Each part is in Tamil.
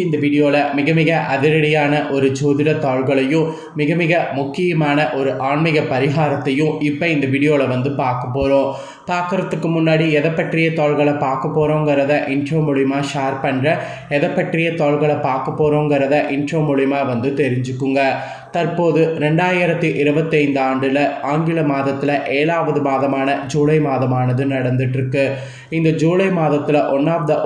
இன்றைக்கி இந்த வீடியோவில் மிக மிக அதிரடியான ஒரு ஜோதிட தாள்களையும் மிக மிக முக்கியமான ஒரு ஆன்மீக பரிகாரத்தையும் இப்போ இந்த வீடியோவில் வந்து பார்க்க போகிறோம். பார்க்குறதுக்கு முன்னாடி எதை பற்றிய தாள்களை பார்க்க போகிறோங்கிறத இன்ட்ரோ மூலிமா ஷேர் பண்ணுறேன். எதை பற்றிய தாள்களை பார்க்க போகிறோங்கிறத இன்ட்ரோ மூலிமா வந்து தெரிஞ்சுக்குங்க. தற்போது 2025 ஆண்டில் ஆங்கில மாதத்தில் 7வது மாதமான ஜூலை மாதமானது நடந்துட்டுருக்கு. இந்த ஜூலை மாதத்தில்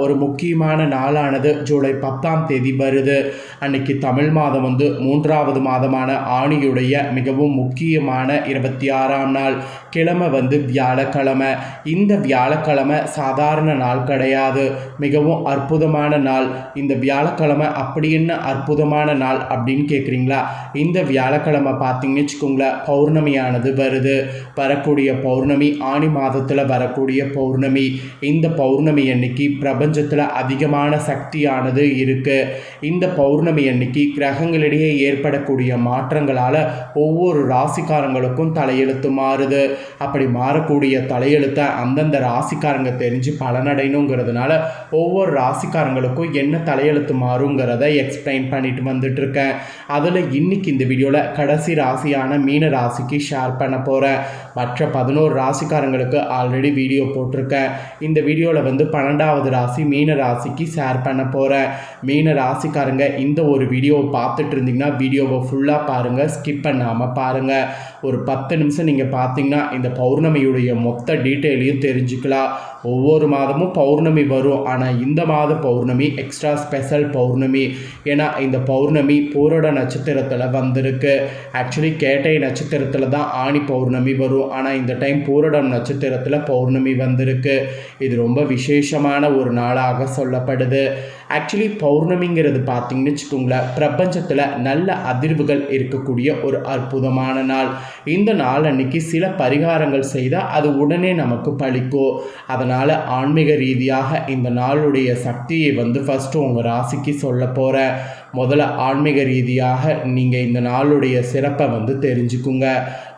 ஒரு முக்கியமான நாளானது ஜூலை 10ஆம் தேதி வருது. அன்னைக்கு தமிழ் மாதம் வந்து 3வது மாதமான ஆணியுடைய மிகவும் முக்கியமான 26ஆம் நாள். கிழமை வந்து வியாழக்கிழமை. இந்த வியாழக்கிழமை சாதாரண நாள் கிடையாது, மிகவும் அற்புதமான நாள். இந்த வியாழக்கிழமை அப்படி என்ன அற்புதமான நாள் அப்படின்னு கேட்குறீங்களா? இந்த வியாழக்கிழமை பார்த்தீங்கன்னு வச்சுக்கோங்களேன், பௌர்ணமியானது வருது. வரக்கூடிய பௌர்ணமி ஆணி மாதத்தில் வரக்கூடிய பௌர்ணமி. இந்த பௌர்ணமி அன்னைக்கு பிரபஞ்சத்தில் அதிகமான சக்தியானது இருக்குது. இந்த பௌர்ணமி அன்னைக்கு கிரகங்களிடையே ஏற்படக்கூடிய மாற்றங்களால் ஒவ்வொரு ராசிக்காரங்களுக்கும் தலையெழுத்து மாறுது. அப்படி மாறக்கூடிய தலையெழுத்தை அந்தந்த ராசிக்காரங்க தெரிஞ்சு பலனடையணுங்கிறதுனால ஒவ்வொரு ராசிக்காரங்களுக்கும் என்ன தலையெழுத்து மாறுங்கிறத எக்ஸ்பிளைன் பண்ணிட்டு வந்துட்டு இருக்கேன். அதில் இன்னைக்கு இந்த வீடியோவில் கடைசி ராசியான மீன ராசிக்கு ஷேர் பண்ண போகிறேன். மற்ற 11 ராசிக்காரங்களுக்கு ஆல்ரெடி வீடியோ போட்டிருக்கேன். இந்த வீடியோவில் வந்து 12வது ராசி மீன ராசிக்கு ஷேர் பண்ண போகிறேன். மீன ராசிக்காரங்க இந்த ஒரு வீடியோவை பார்த்துட்டு இருந்தீங்கன்னா வீடியோவை ஃபுல்லாக பாருங்கள், ஸ்கிப் பண்ணாமல் பாருங்கள். ஒரு 10 நிமிஷம் நீங்கள் பார்த்தீங்கன்னா இந்த பௌர்ணமியுடைய மொத்த டீட்டெயிலையும் தெரிஞ்சுக்கலாம். ஒவ்வொரு மாதமும் பௌர்ணமி வரும், ஆனால் இந்த மாத பௌர்ணமி எக்ஸ்ட்ரா ஸ்பெஷல் பௌர்ணமி. ஏன்னா இந்த பௌர்ணமி பூரட நட்சத்திரத்தில் வந்திருக்கு. ஆக்சுவலி கேட்டை நட்சத்திரத்தில் தான் ஆணி பௌர்ணமி வரும், ஆனால் இந்த டைம் பூரடம் நட்சத்திரத்தில் பௌர்ணமி வந்திருக்கு. இது ரொம்ப விசேஷமான ஒரு நாளாக சொல்லப்படுது. ஆக்சுவலி பௌர்ணமிங்கிறது பார்த்தீங்கன்னு வச்சுக்கோங்களேன், பிரபஞ்சத்தில் நல்ல அதிர்வுகள் இருக்கக்கூடிய ஒரு அற்புதமான நாள். இந்த நாள் அன்னைக்கு சில பரிகாரங்கள் செய்தால் அது உடனே நமக்கு பலிக்கும். அதனால் ஆன்மீக ரீதியாக இந்த நாளுடைய சக்தியை வந்து ஃபஸ்ட்டு உங்கள் ராசிக்கு சொல்ல போகிறேன். முதல்ல ஆன்மீக ரீதியாக நீங்கள் இந்த நாளுடைய சிறப்பை வந்து தெரிஞ்சுக்குங்க.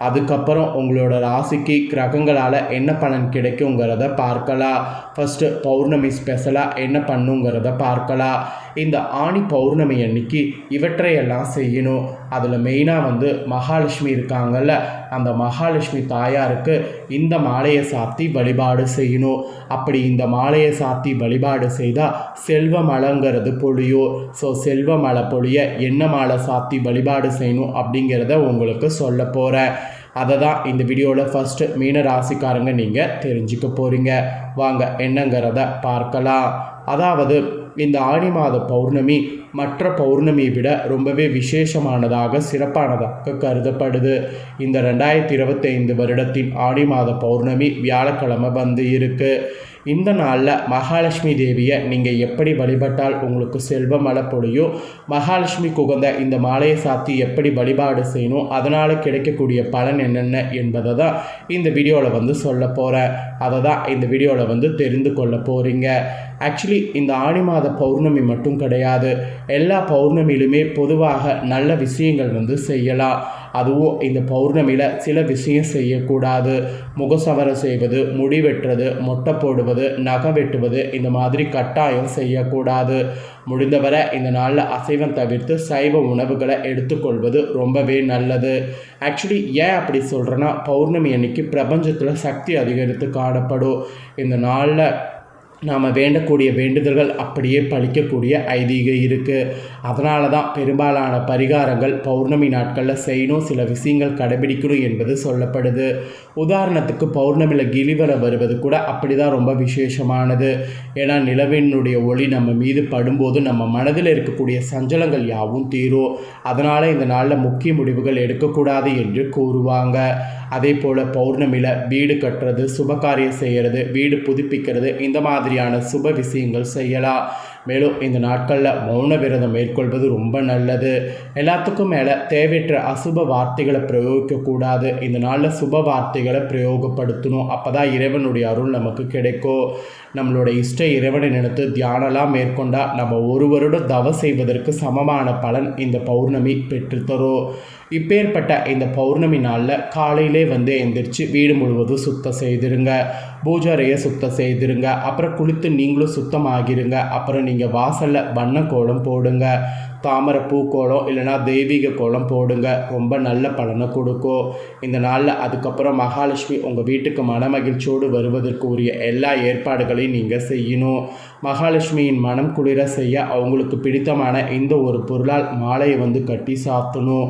அதுக்கப்புறம் உங்களோட ராசிக்கு கிரகங்களால் என்ன பலன் கிடைக்குங்கிறத பார்க்கலாம். ஃபஸ்ட்டு பௌர்ணமி ஸ்பெஷலாக என்ன பண்ணுங்கிறத பார்க்கலாம். இந்த ஆணி பௌர்ணமி அன்னைக்கு இவற்றையெல்லாம் செய்யணும். அதில் மெயினாக வந்து மகாலட்சுமி இருக்காங்கல்ல, அந்த மகாலட்சுமி தாயாருக்கு இந்த மாலையை சாத்தி வழிபாடு செய்யணும். அப்படி இந்த மாலையை சாத்தி வழிபாடு செய்தால் செல்வ மலைங்கிறது பொழியும். ஸோ செல்வ மலை பொழிய என்ன மாலை சாத்தி வழிபாடு செய்யணும் அப்படிங்கிறத உங்களுக்கு சொல்ல போகிறேன். அதை தான் இந்த வீடியோவில் ஃபஸ்ட்டு மீன ராசிக்காரங்க நீங்கள் தெரிஞ்சுக்க போகிறீங்க. வாங்க என்னங்கிறத பார்க்கலாம். அதாவது இந்த ஆணி மாத பௌர்ணமி மற்ற பௌர்ணமியை விட ரொம்பவே விசேஷமானதாக சிறப்பானதாக கருதப்படுது. இந்த 2025 வருடத்தின் ஆணி மாத பௌர்ணமி வியாழக்கிழமை வந்து இருக்குது. இந்த நாளில் மகாலட்சுமி தேவியை நீங்கள் எப்படி வழிபட்டால் உங்களுக்கு செல்வ மழை பொழியும், மகாலட்சுமிக்கு உகந்த இந்த மாலையை சாத்தி எப்படி வழிபாடு செய்யணும், அதனால் கிடைக்கக்கூடிய பலன் என்னென்ன என்பதை தான் இந்த வீடியோவில் வந்து சொல்ல போகிறேன். அதை தான் இந்த வீடியோவில் வந்து தெரிந்து கொள்ள போகிறீங்க. ஆக்சுவலி இந்த ஆணி மாத பௌர்ணமி மட்டும் கிடையாது, எல்லா பௌர்ணமியிலுமே பொதுவாக நல்ல விஷயங்கள் வந்து செய்யலாம். அதுவும் இந்த பௌர்ணமியில் சில விஷயம் செய்யக்கூடாது. முகசவரம் செய்வது, முடி வெட்டுறது, மொட்டை போடுவது, நகம் வெட்டுவது இந்த மாதிரி கட்டாயம் செய்யக்கூடாது. முடிந்தவரை இந்த நாளில் அசைவம் தவிர்த்து சைவ உணவுகளை எடுத்துக்கொள்வது ரொம்பவே நல்லது. ஆக்சுவலி ஏன் அப்படி சொல்கிறேன்னா, பௌர்ணமி அன்னைக்கு பிரபஞ்சத்தில் சக்தி அதிகரித்து காணப்படும். இந்த நாளில் நாம் வேண்டக்கூடிய வேண்டுதல்கள் அப்படியே பலிக்கக்கூடிய ஐதீகம் இருக்குது. அதனால தான் பெரும்பாலான பரிகாரங்கள் பௌர்ணமி நாட்களில் செய்யணும், சில விஷயங்கள் கடைபிடிக்கணும் என்பது சொல்லப்படுது. உதாரணத்துக்கு பௌர்ணமியில் கிரிவலம் வருவது கூட அப்படி தான் ரொம்ப விசேஷமானது. ஏன்னா நிலவினுடைய ஒளி நம்ம மீது படும்போது நம்ம மனதில் இருக்கக்கூடிய சஞ்சலங்கள் யாவும் தீரும். அதனால் இந்த நாளில் முக்கிய முடிவுகள் எடுக்கக்கூடாது என்று கூறுவாங்க. அதே போல் பௌர்ணமியில் வீடு கட்டுறது, சுபகாரியம் செய்கிறது, வீடு புதுப்பிக்கிறது இந்த மாதிரியான சுப விஷயங்கள் செய்யலாம். மேலும் இந்த நாட்களில் மௌன விரதம் மேற்கொள்வது ரொம்ப நல்லது. எல்லாத்துக்கும் மேலே தேவையற்ற அசுப வார்த்தைகளை பிரயோகிக்கக்கூடாது. இந்த நாளில் சுப வார்த்தைகளை பிரயோகப்படுத்தணும். அப்போ தான் இறைவனுடைய அருள் நமக்கு கிடைக்கும். நம்மளோட இஷ்ட இறைவனை நினைத்து தியானலாம் மேற்கொண்டால் நம்ம ஒரு வருடம் தவம் செய்வதற்கு சமமான பலன் இந்த பௌர்ணமி பெற்றுத்தரும். இப்பேற்பட்ட இந்த பௌர்ணமி நாளில் காலையிலே வந்து எந்திரிச்சு வீடு முழுவதும் சுத்தம் செய்திருங்க. பூஜை அறையை சுத்தம் செய்திருங்க. அப்புறம் குளித்து நீங்களும் சுத்தமாகிருங்க. அப்புறம் நீங்கள் வாசலில் வண்ண கோலம் போடுங்க. தாமரை பூக்கோளம் இல்லைனா தெய்வீக கோலம் போடுங்க. ரொம்ப நல்ல பலனை கொடுக்கும் இந்த நாளில். அதுக்கப்புறம் மகாலட்சுமி உங்கள் வீட்டுக்கு மனமகிழ்ச்சியோடு வருவதற்கு உரிய எல்லா ஏற்பாடுகளையும் நீங்கள் செய்யணும். மகாலட்சுமியின் மனம் குளிர செய்ய அவங்களுக்கு பிடித்தமான இந்த ஒரு பொருளால் மாலையை கட்டி சாத்தணும்.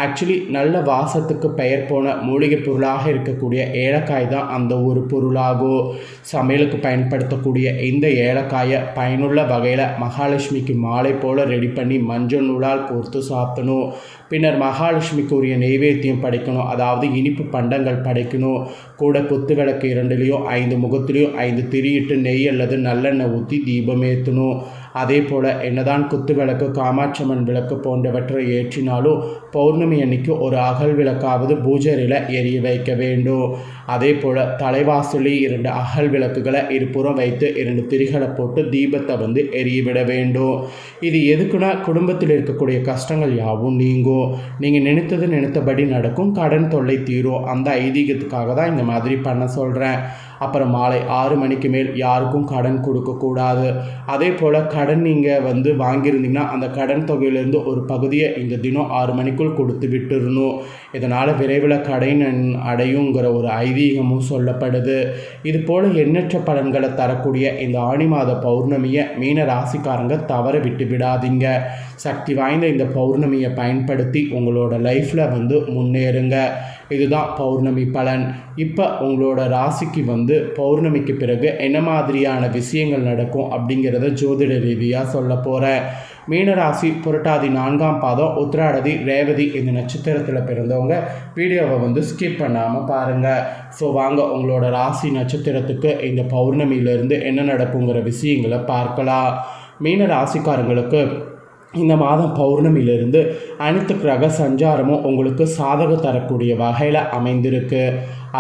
ஆக்சுவலி நல்ல வாசத்துக்கு பெயர் போன மூலிகை பொருளாக இருக்கக்கூடிய ஏலக்காய் தான் அந்த ஒரு பொருளாகும். சமையலுக்கு பயன்படுத்தக்கூடிய இந்த ஏலக்காயை பயனுள்ள வகையில் மகாலட்சுமிக்கு மாலை போல் ரெடி பண்ணி மஞ்சள் நூலால் கோர்த்து சாத்தணும். பின்னர் மகாலட்சுமிக்கு உரிய நெய்வேத்தியம் படைக்கணும். அதாவது இனிப்பு பண்டங்கள் படைக்கணும். கூட குத்து விளக்கு 2லேயும் 5 முகத்துலேயும் 5 திரியிட்டு நெய் அல்லது நல்லெண்ணெய் ஊற்றி தீபம் ஏற்றணும். அதே போல் என்னதான் குத்து விளக்கு காமாட்சம்மன் விளக்கு போன்றவற்றை ஏற்றினாலும் பௌர்ணமி அன்னைக்கு ஒரு அகல் விளக்காவது பூஜையில் எரிய வைக்க வேண்டும். அதே போல் தலைவாசலில் 2 அகல் விளக்குகளை இருபுறம் வைத்து 2 திரிகளை போட்டு தீபத்தை எரியவிட வேண்டும். இது எதுக்குன்னா குடும்பத்தில் இருக்கக்கூடிய கஷ்டங்கள் யாவும் நீங்கும். நீங்கள் நினைத்தபடி நடக்கும். கடன் தொல்லை தீரும். அந்த ஐதீகத்துக்காக தான் இந்த மாதிரி பண்ண சொல்கிறேன். அப்புறம் மாலை 6 மணிக்கு மேல் யாருக்கும் கடன் கொடுக்கக்கூடாது. அதே போல் கடன் நீங்கள் வாங்கியிருந்தீங்கன்னா அந்த கடன் தொகையிலேருந்து ஒரு பகுதியை இந்த தினம் 6 மணிக்குள் கொடுத்து விட்டுருணும். இதனால் விரைவில் கடன் அடையுங்கிற ஒரு ஐதீகமும் சொல்லப்படுது. இது போல் எண்ணற்ற பலன்களை தரக்கூடிய இந்த ஆணி மாத பௌர்ணமியை மீன ராசிக்காரங்க தவற விட்டு விடாதீங்க. சக்தி வாய்ந்த இந்த பௌர்ணமியை பயன்படுத்தி உங்களோட லைஃப்பில் முன்னேறுங்க. இதுதான் பௌர்ணமி பலன். இப்போ உங்களோட ராசிக்கு பௌர்ணமிக்கு பிறகு என்ன மாதிரியான விஷயங்கள் நடக்கும் அப்படிங்கிறத ஜோதிட ரீதியாக சொல்ல போகிறேன். மீனராசி புரட்டாதி 4ஆம் பாதம் உத்திராடதி ரேவதி இந்த நட்சத்திரத்தில் பிறந்தவங்க வீடியோவை ஸ்கிப் பண்ணாமல் பாருங்கள். ஸோ வாங்க உங்களோட ராசி நட்சத்திரத்துக்கு இந்த பௌர்ணமியிலேருந்து என்ன நடக்குங்கிற விஷயங்களை பார்க்கலாம். மீன ராசிக்காரங்களுக்கு இந்த மாதம் பௌர்ணமியிலிருந்து அனைத்து கிரக சஞ்சாரமும் உங்களுக்கு சாதக தரக்கூடிய வகையில் அமைந்திருக்கு.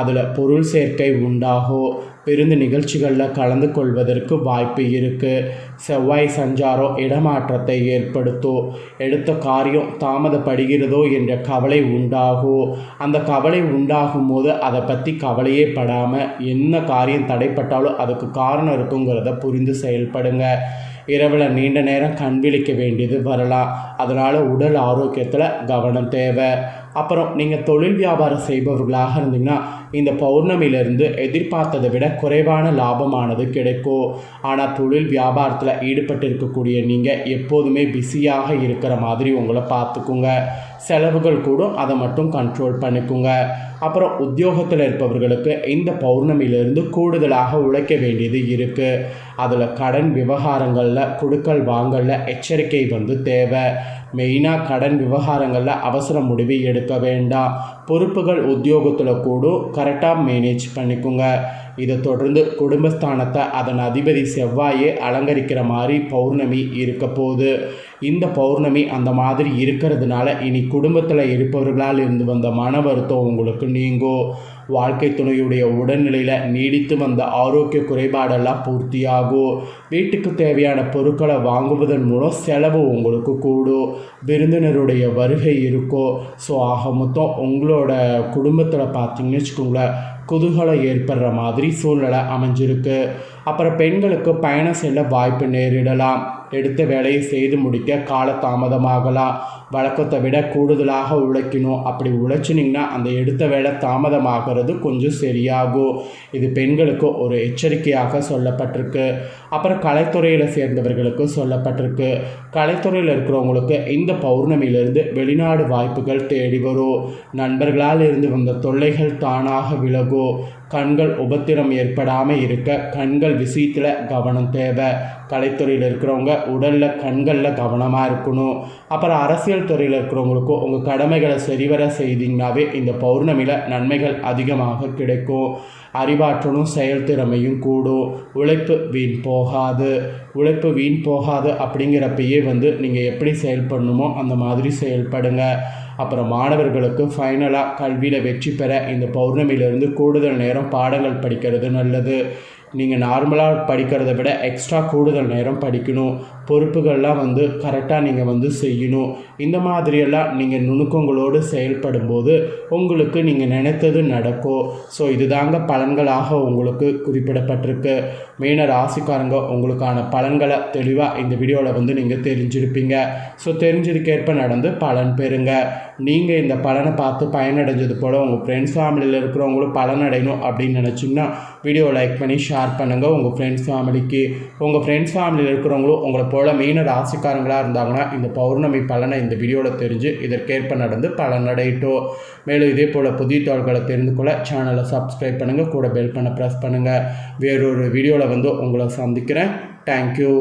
அதில் பொருள் சேர்க்கை உண்டாகும். விருந்து நிகழ்ச்சிகளில் கலந்து கொள்வதற்கு வாய்ப்பு இருக்குது. செவ்வாய் சஞ்சாரம் இடமாற்றத்தை ஏற்படுத்தும். எடுத்த காரியம் தாமதப்படுகிறதோ என்ற கவலை உண்டாகும். அந்த கவலை உண்டாகும் போது அதை பற்றி கவலையே படாமல் என்ன காரியம் தடைப்பட்டாலும் அதுக்கு காரணம் இருக்குங்கிறத புரிந்து செயல்படுங்க. இரவில் நீண்ட நேரம் கண் விழிக்க வேண்டியது வரலாம். அதனால் உடல் ஆரோக்கியத்தில் கவனம் தேவை. அப்புறம் நீங்கள் தொழில் வியாபாரம் செய்பவர்களாக இருந்தீங்கன்னா இந்த பௌர்ணமியிலிருந்து எதிர்பார்த்ததை விட குறைவான லாபமானது கிடைக்கும். ஆனால் தொழில் வியாபாரத்தில் ஈடுபட்டு இருக்கக்கூடிய நீங்கள் எப்போதுமே பிஸியாக இருக்கிற மாதிரி உங்களை பார்த்துக்குங்க. செலவுகள் கூட அதை மட்டும் கண்ட்ரோல் பண்ணிக்குங்க. அப்புறம் உத்தியோகத்தில் இருப்பவர்களுக்கு இந்த பௌர்ணமியிலிருந்து கூடுதலாக உழைக்க வேண்டியது இருக்குது. அதில் கடன் விவகாரங்களில் கொடுக்கல் வாங்கலில் எச்சரிக்கை தேவை. மெயினாக கடன் விவகாரங்களில் அவசர முடிவு எடுக்க வேண்டாம். பொறுப்புகள் உத்தியோகத்தில் கூட கரெக்டாக மேனேஜ் பண்ணிக்கோங்க. இதை தொடர்ந்து குடும்பஸ்தானத்தை அதன் அதிபதி செவ்வாயே அலங்கரிக்கிற மாதிரி பௌர்ணமி இருக்க போகுது. இந்த பௌர்ணமி அந்த மாதிரி இருக்கிறதுனால இனி குடும்பத்தில் இருப்பவர்களால் இருந்து வந்த மன வருத்தம் உங்களுக்கு நீங்கும். வாழ்க்கை துணையுடைய உடல்நிலையில் நீடித்து வந்த ஆரோக்கிய குறைபாடெல்லாம் பூர்த்தியாகும். வீட்டுக்கு தேவையான பொருட்களை வாங்குவதன் மூலம் செலவு உங்களுக்கு கூடும். விருந்தினருடைய வருகை இருக்கும். ஸோ ஆக மொத்தம் உங்களோட குடும்பத்தில் பார்த்தீங்கன்னு வச்சுக்கோங்களேன் குதூகலம் ஏற்படுற மாதிரி சூழ்நிலை அமைஞ்சிருக்கு. அப்புறம் பெண்களுக்கு பயணம் செல்ல வாய்ப்பு நேரிடலாம். எடுத்த வேலையை செய்து முடிக்க காலதாமதமாகலாம். வழக்கத்தை விட கூடுதலாக உழைக்கணும். அப்படி உழைச்சினிங்கன்னா அந்த எடுத்த வேலை தாமதமாகிறது கொஞ்சம் சரியாகும். இது பெண்களுக்கு ஒரு எச்சரிக்கையாக சொல்லப்பட்டிருக்கு. அப்புறம் கலைத்துறையில் சேர்ந்தவர்களுக்கு சொல்லப்பட்டிருக்கு. கலைத்துறையில் இருக்கிறவங்களுக்கு இந்த பௌர்ணமியிலிருந்து வெளிநாடு வாய்ப்புகள் தேடி வரும். நண்பர்களால் இருந்து வந்த தொல்லைகள் தானாக விலகும். கண்கள் உபத்திரம் ஏற்படாமல் இருக்க கண்கள் விஷயத்தில் கவனம் தேவை. கலைத்துறையில் இருக்கிறவங்க உடலில் கண்களில் கவனமாக இருக்கணும். அப்புறம் அரசியல் துறையில் இருக்கிறவங்களுக்கும் உங்கள் கடமைகளை சரிவர செய்தீங்கன்னாவே இந்த பௌர்ணமியில் நன்மைகள் அதிகமாக கிடைக்கும். அறிவாற்றலும் செயல்திறமையும் கூடும். உழைப்பு வீண் போகாது அப்படிங்கிறப்பயே நீங்கள் எப்படி செயல்படணுமோ அந்த மாதிரி செயல்படுங்க. அப்புறம் மாணவர்களுக்கு ஃபைனலாக கல்வியில் வெற்றி பெற இந்த பௌர்ணமியிலிருந்து கூடுதல் நேரம் பாடங்கள் படிக்கிறது நல்லது. நீங்கள் நார்மலாக படிக்கிறத விட எக்ஸ்ட்ரா கூடுதல் நேரம் படிக்கணும், பொறுப்புகள்லாம் வந்து கரெக்டாக நீங்கள் வந்து செய்யணும். இந்த மாதிரியெல்லாம் நீங்கள் நுணுக்கங்களோடு செயல்படும்போது உங்களுக்கு நீங்கள் நினைத்தது நடக்கும். ஸோ இதுதாங்க பலன்களாக உங்களுக்கு குறிப்பிடப்பட்டிருக்கு. மீன ராசிக்காரங்க உங்களுக்கான பலன்களை தெளிவாக இந்த வீடியோவில் வந்து நீங்கள் தெரிஞ்சிருப்பீங்க. ஸோ தெரிஞ்சதுக்கேற்ப நடந்து பலன் பெறுங்க. நீங்கள் இந்த பலனை பார்த்து பயனடைஞ்சது போல் உங்கள் ஃப்ரெண்ட்ஸ் ஃபேமிலியில் இருக்கிறவங்களும் பலனடையணும் அப்படின்னு நினச்சிங்கன்னா வீடியோ லைக் பண்ணி ஷேர் பண்ணுங்கள் உங்கள் ஃப்ரெண்ட்ஸ் ஃபேமிலிக்கு. உங்கள் ஃப்ரெண்ட்ஸ் ஃபேமிலியில் இருக்கிறவங்களும் உங்களை போல் மீன ராசிக்காரங்களாக இருந்தாங்கன்னா இந்த பௌர்ணமி பலனை இந்த வீடியோவில் தெரிஞ்சு இதற்கேற்ப நடந்து பலனடையட்டும். மேலும் இதே போல் புதிய தகவல்களை தெரிந்து கொள்ள சேனலை சப்ஸ்கிரைப் பண்ணுங்கள், கூட பெல் பண்ண ப்ரெஸ் பண்ணுங்கள். வேறொரு வீடியோவில் வந்து உங்களை சந்திக்கிறேன். தேங்க்யூ.